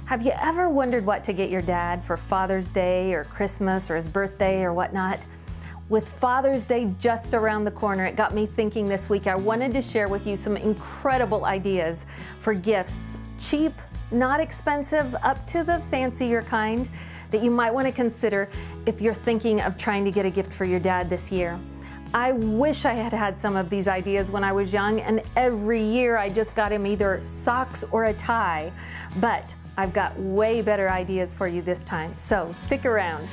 Have you ever wondered what to get your dad for Father's Day or Christmas or his birthday or whatnot? With Father's Day just around the corner, it got me thinking this week. I wanted to share with you some incredible ideas for gifts, cheap, not expensive, up to the fancier kind, that you might want to consider if you're thinking of trying to get a gift for your dad this year. I wish I had had some of these ideas when I was young, and every year I just got him either socks or a tie, but I've got way better ideas for you this time, so stick around.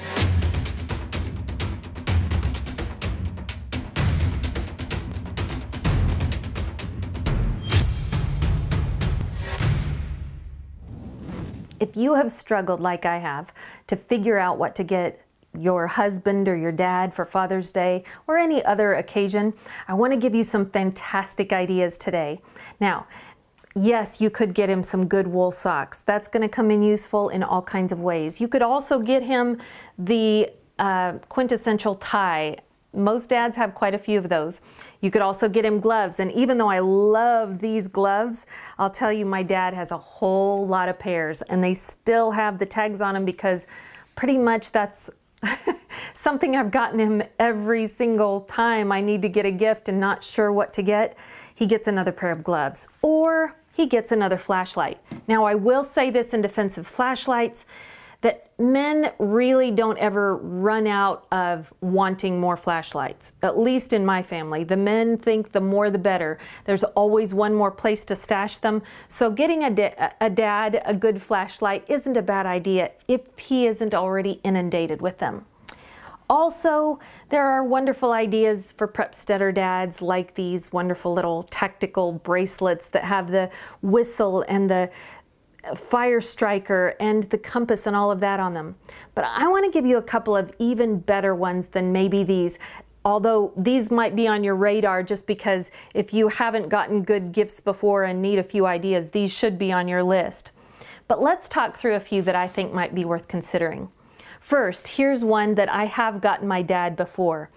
If you have struggled like I have to figure out what to get your husband or your dad for Father's Day or any other occasion, I want to give you some fantastic ideas today. Now, yes, you could get him some good wool socks. That's going to come in useful in all kinds of ways. You could also get him the quintessential tie. Most dads have quite a few of those. You could also get him gloves, and even though I love these gloves, I'll tell you my dad has a whole lot of pairs, and they still have the tags on them because pretty much that's something I've gotten him every single time I need to get a gift and not sure what to get. He gets another pair of gloves, or he gets another flashlight. Now, I will say this in defense of flashlights, that men really don't ever run out of wanting more flashlights, at least in my family. The men think the more the better. There's always one more place to stash them. So getting a dad a good flashlight isn't a bad idea if he isn't already inundated with them. Also, there are wonderful ideas for PREPSTEADER dads, like these wonderful little tactical bracelets that have the whistle and the fire striker and the compass and all of that on them. But I want to give you a couple of even better ones than maybe these, although these might be on your radar just because if you haven't gotten good gifts before and need a few ideas, these should be on your list. But let's talk through a few that I think might be worth considering. First, here's one that I have gotten my dad before.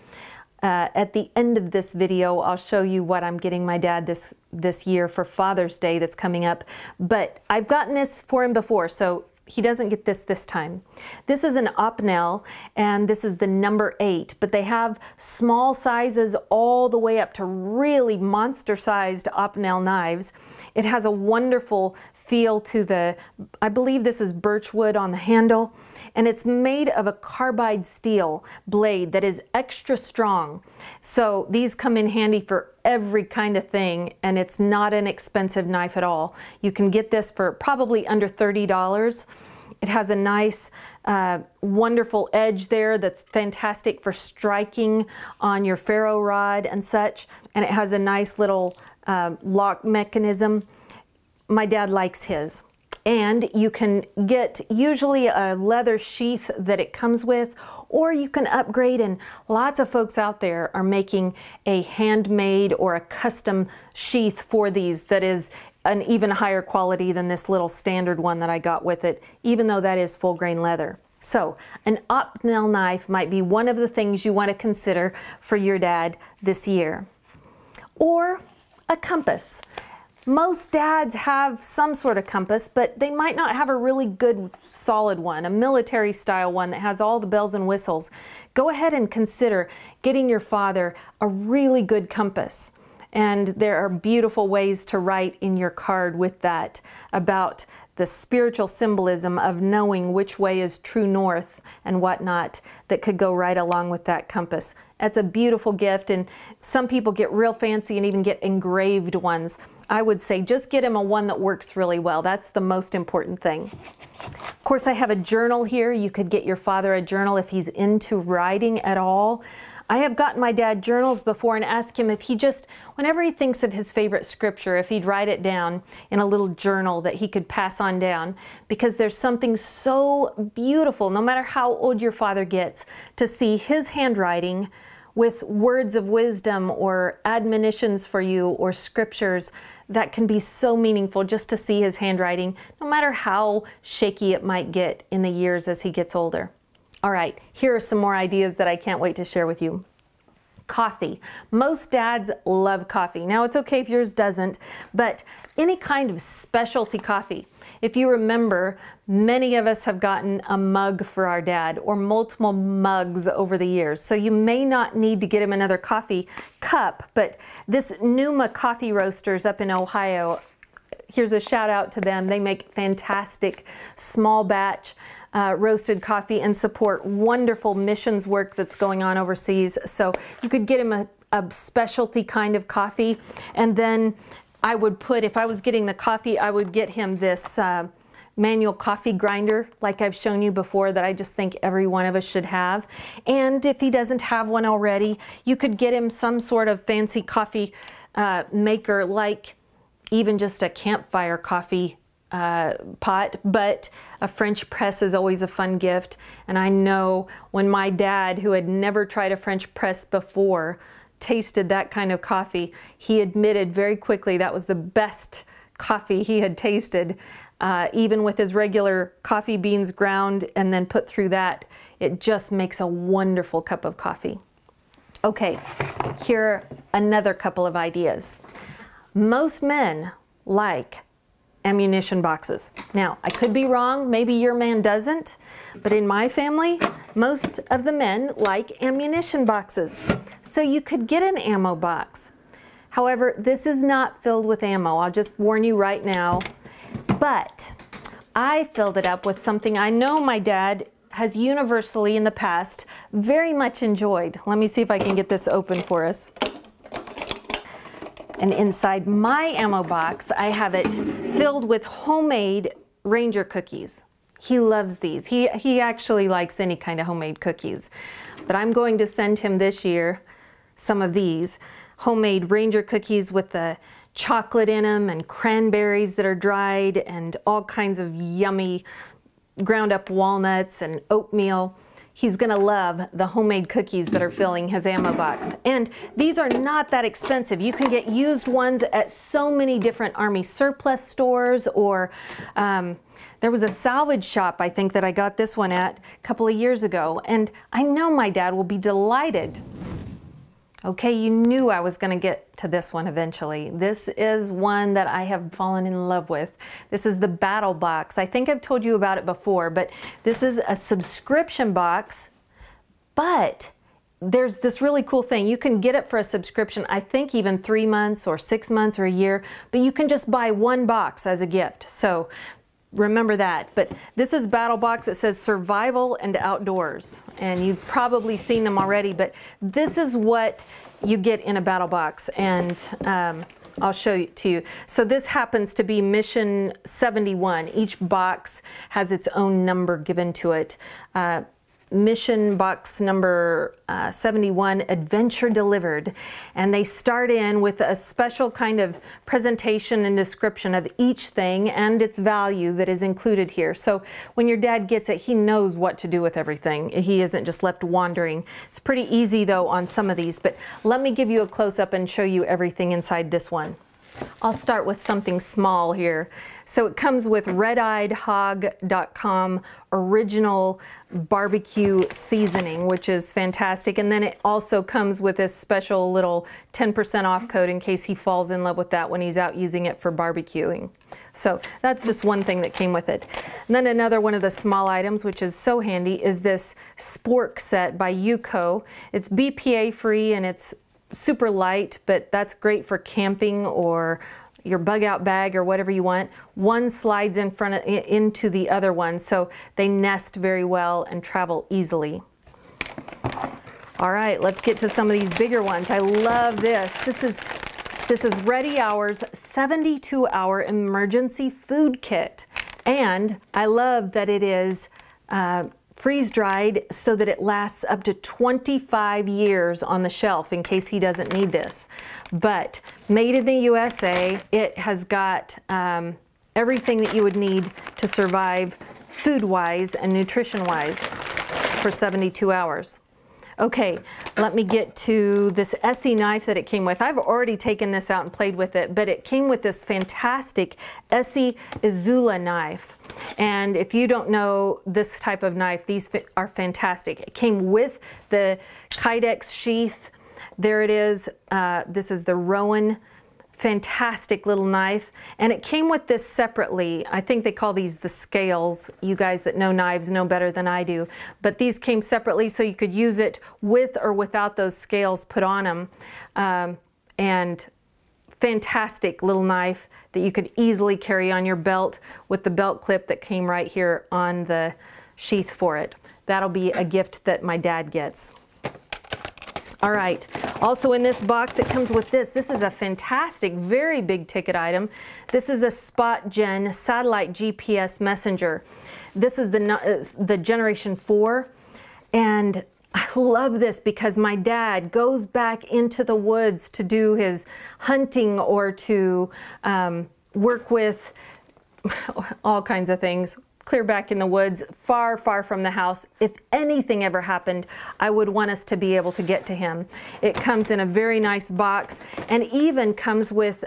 At the end of this video, I'll show you what I'm getting my dad this year for Father's Day that's coming up. But I've gotten this for him before, so he doesn't get this time. This is an Opnel, and this is the number 8, but they have small sizes all the way up to really monster-sized Opnel knives. It has a wonderful feel to the, I believe this is birch wood on the handle, and it's made of a carbide steel blade that is extra strong. So these come in handy for every kind of thing, and it's not an expensive knife at all. You can get this for probably under $30. It has a nice, wonderful edge there that's fantastic for striking on your ferro rod and such, and it has a nice little lock mechanism. My dad likes his. And you can get usually a leather sheath that it comes with, or you can upgrade, and lots of folks out there are making a handmade or a custom sheath for these that is an even higher quality than this little standard one that I got with it, even though that is full grain leather. So an Opnel knife might be one of the things you want to consider for your dad this year. Or a compass. Most dads have some sort of compass, but they might not have a really good solid one, a military style one that has all the bells and whistles. Go ahead and consider getting your father a really good compass. And there are beautiful ways to write in your card with that about the spiritual symbolism of knowing which way is true north and whatnot that could go right along with that compass. That's a beautiful gift, and some people get real fancy and even get engraved ones. I would say just get him a one that works really well. That's the most important thing. Of course, I have a journal here. You could get your father a journal if he's into writing at all. I have gotten my dad journals before and asked him if he just, whenever he thinks of his favorite scripture, if he'd write it down in a little journal that he could pass on down, because there's something so beautiful, no matter how old your father gets, to see his handwriting with words of wisdom or admonitions for you or scriptures that can be so meaningful just to see his handwriting, no matter how shaky it might get in the years as he gets older. All right, here are some more ideas that I can't wait to share with you. Coffee. Most dads love coffee. Now, it's okay if yours doesn't, but any kind of specialty coffee. If you remember, many of us have gotten a mug for our dad or multiple mugs over the years. So you may not need to get him another coffee cup, but this Numa Coffee Roasters up in Ohio, here's a shout out to them. They make fantastic small batch roasted coffee and support wonderful missions work that's going on overseas. So you could get him a specialty kind of coffee. And then I would put, if I was getting the coffee, I would get him this manual coffee grinder like I've shown you before that I just think every one of us should have. And if he doesn't have one already, you could get him some sort of fancy coffee maker, like even just a campfire coffee pot, but a French press is always a fun gift. And I know when my dad, who had never tried a French press before, tasted that kind of coffee, he admitted very quickly that was the best coffee he had tasted. Even with his regular coffee beans ground and then put through that, it just makes a wonderful cup of coffee. Okay, here are another couple of ideas. Most men like ammunition boxes. Now, I could be wrong, maybe your man doesn't, but in my family, most of the men like ammunition boxes. So you could get an ammo box. However, this is not filled with ammo. I'll just warn you right now. But I filled it up with something I know my dad has universally in the past very much enjoyed. Let me see if I can get this open for us. And inside my ammo box, I have it filled with homemade Ranger cookies. He loves these. He actually likes any kind of homemade cookies. But I'm going to send him this year some of these homemade Ranger cookies with the chocolate in them and cranberries that are dried and all kinds of yummy ground up walnuts and oatmeal. He's gonna love the homemade cookies that are filling his ammo box. And these are not that expensive. You can get used ones at so many different Army surplus stores, or there was a salvage shop, I think, that I got this one at a couple of years ago. And I know my dad will be delighted. Okay, you knew I was going to get to this one eventually. This is one that I have fallen in love with. This is the Battle Box. I think I've told you about it before, but this is a subscription box, but there's this really cool thing. You can get it for a subscription, I think even 3 months or 6 months or a year, but you can just buy one box as a gift. So remember that. But this is Battle Box. It says Survival and Outdoors, and you've probably seen them already, but this is what you get in a Battle Box, and I'll show it to you. So this happens to be Mission 71. Each box has its own number given to it. Mission box number 71, Adventure Delivered. And they start in with a special kind of presentation and description of each thing and its value that is included here. So when your dad gets it, he knows what to do with everything. He isn't just left wandering. It's pretty easy though on some of these, but let me give you a close-up and show you everything inside this one. I'll start with something small here. So it comes with redeyedhog.com original barbecue seasoning, which is fantastic. And then it also comes with this special little 10% off code in case he falls in love with that when he's out using it for barbecuing. So that's just one thing that came with it. And then another one of the small items, which is so handy, is this spork set by Yuko. It's BPA free and it's super light, but that's great for camping or your bug out bag or whatever you want. One slides in front of, into the other one, so they nest very well and travel easily. All right, let's get to some of these bigger ones. I love this. This is Ready Hour's 72-hour emergency food kit, and I love that it is freeze-dried so that it lasts up to 25 years on the shelf in case he doesn't need this. But made in the USA, it has got everything that you would need to survive food-wise and nutrition-wise for 72 hours. Okay, let me get to this Essie knife that it came with. I've already taken this out and played with it, but it came with this fantastic Essie Izula knife. And if you don't know this type of knife, these are fantastic. It came with the Kydex sheath. There it is. This is the Rowan fantastic little knife, and it came with this separately. I think they call these the scales. You guys that know knives know better than I do, but these came separately so you could use it with or without those scales put on them. And fantastic little knife that you could easily carry on your belt with the belt clip that came right here on the sheath for it. That'll be a gift that my dad gets. All right, also in this box it comes with this. This is a fantastic, very big ticket item. This is a SpotGen satellite GPS messenger. This is the Generation 4, and I love this because my dad goes back into the woods to do his hunting or to work with all kinds of things. Clear back in the woods, far, far from the house. If anything ever happened, I would want us to be able to get to him. It comes in a very nice box, and even comes with,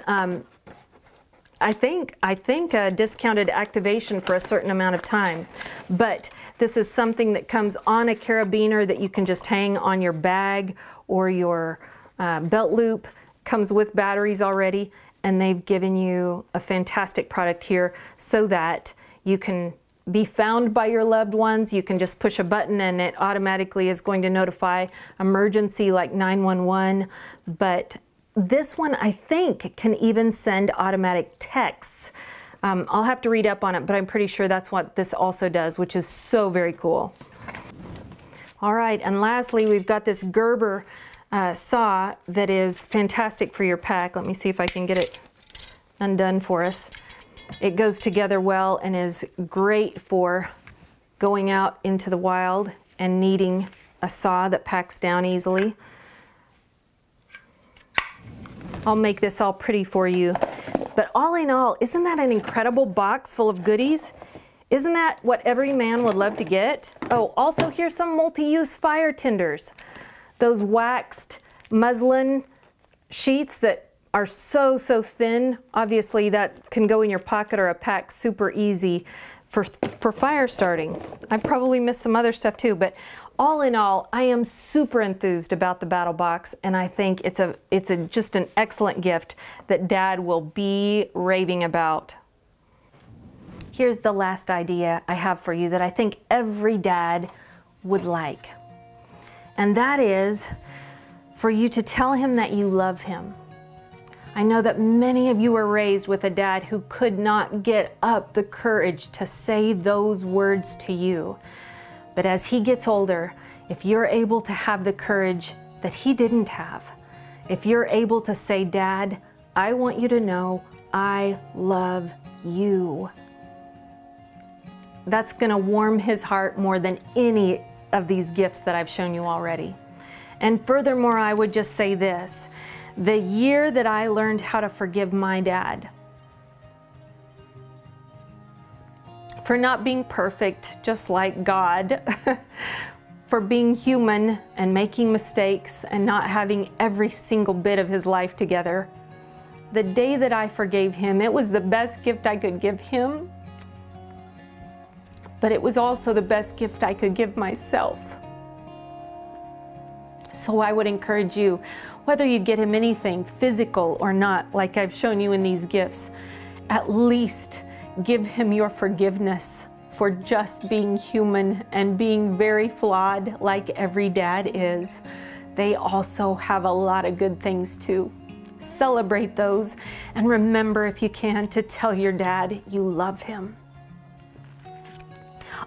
I think a discounted activation for a certain amount of time. But this is something that comes on a carabiner that you can just hang on your bag or your belt loop. Comes with batteries already, and they've given you a fantastic product here so that you can be found by your loved ones. You can just push a button and it automatically is going to notify emergency like 911. But this one, I think, can even send automatic texts. I'll have to read up on it, but I'm pretty sure that's what this also does, which is so very cool. All right, and lastly, we've got this Gerber saw that is fantastic for your pack. Let me see if I can get it undone for us. It goes together well and is great for going out into the wild and needing a saw that packs down easily. I'll make this all pretty for you. But all in all, isn't that an incredible box full of goodies? Isn't that what every man would love to get? Oh, also here's some multi-use fire tinders. Those waxed muslin sheets that are so thin. Obviously that can go in your pocket or a pack super easy for fire starting. I probably missed some other stuff too, but all in all, I am super enthused about the Battle Box, and I think it's just an excellent gift that Dad will be raving about. Here's the last idea I have for you that I think every dad would like, and that is for you to tell him that you love him. I know that many of you were raised with a dad who could not get up the courage to say those words to you. But as he gets older, if you're able to have the courage that he didn't have, if you're able to say, Dad, I want you to know I love you, that's gonna warm his heart more than any of these gifts that I've shown you already. And furthermore, I would just say this. The year that I learned how to forgive my dad for not being perfect, just like God, for being human and making mistakes and not having every single bit of his life together, the day that I forgave him, it was the best gift I could give him, but it was also the best gift I could give myself. So I would encourage you, whether you get him anything physical or not, like I've shown you in these gifts, at least give him your forgiveness for just being human and being very flawed like every dad is. They also have a lot of good things too. Celebrate those, and remember, if you can, to tell your dad you love him.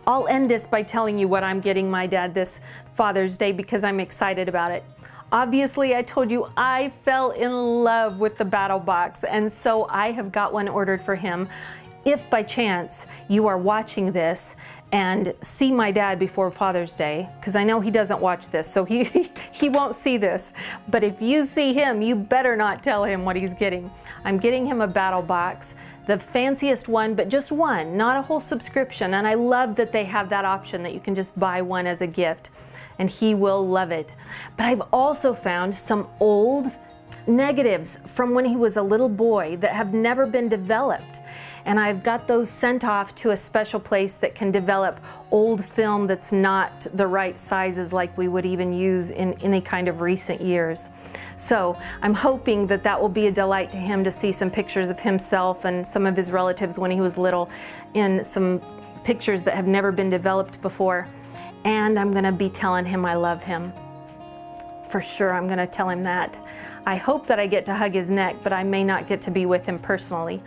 I'll end this by telling you what I'm getting my dad this Father's Day because I'm excited about it. Obviously, I told you I fell in love with the Battle Box, and so I have got one ordered for him. If by chance you are watching this and see my dad before Father's Day, because I know he doesn't watch this, so he won't see this, but if you see him, you better not tell him what he's getting. I'm getting him a Battle Box, the fanciest one, but just one, not a whole subscription, and I love that they have that option that you can just buy one as a gift, and he will love it. But I've also found some old negatives from when he was a little boy that have never been developed. And I've got those sent off to a special place that can develop old film that's not the right sizes like we would even use in any kind of recent years. So I'm hoping that that will be a delight to him to see some pictures of himself and some of his relatives when he was little in some pictures that have never been developed before. And I'm gonna be telling him I love him. For sure, I'm gonna tell him that. I hope that I get to hug his neck, but I may not get to be with him personally.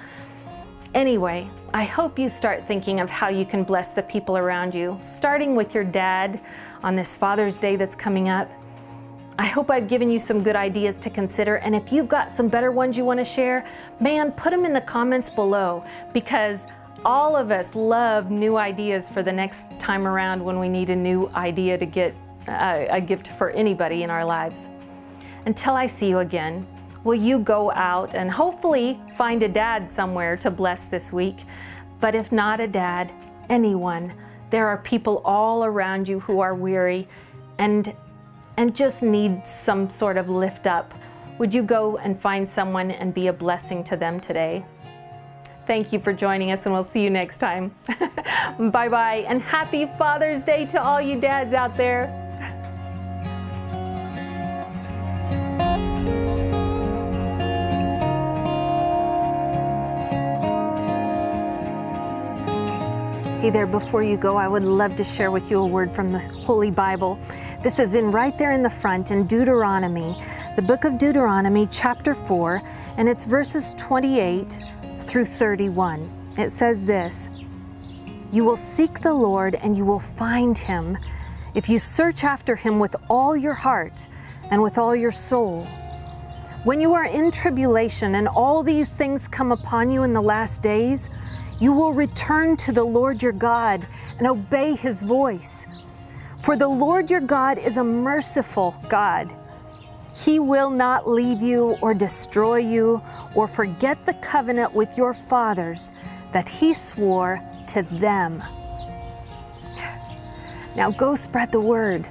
Anyway, I hope you start thinking of how you can bless the people around you, starting with your dad on this Father's Day that's coming up. I hope I've given you some good ideas to consider, and if you've got some better ones you want to share, man, put them in the comments below, because all of us love new ideas for the next time around when we need a new idea to get a gift for anybody in our lives. Until I see you again, will you go out and hopefully find a dad somewhere to bless this week? But if not a dad, anyone. There are people all around you who are weary and just need some sort of lift up. Would you go and find someone and be a blessing to them today? Thank you for joining us, and we'll see you next time. Bye-bye, and happy Father's Day to all you dads out there. Hey there, before you go, I would love to share with you a word from the Holy Bible. This is right there in the front in Deuteronomy, the book of Deuteronomy, chapter 4, and it's verses 28 through 31. It says this: "You will seek the Lord and you will find him if you search after him with all your heart and with all your soul. When you are in tribulation and all these things come upon you in the last days, you will return to the Lord your God and obey his voice. For the Lord your God is a merciful God. He will not leave you or destroy you or forget the covenant with your fathers that he swore to them." Now go spread the word.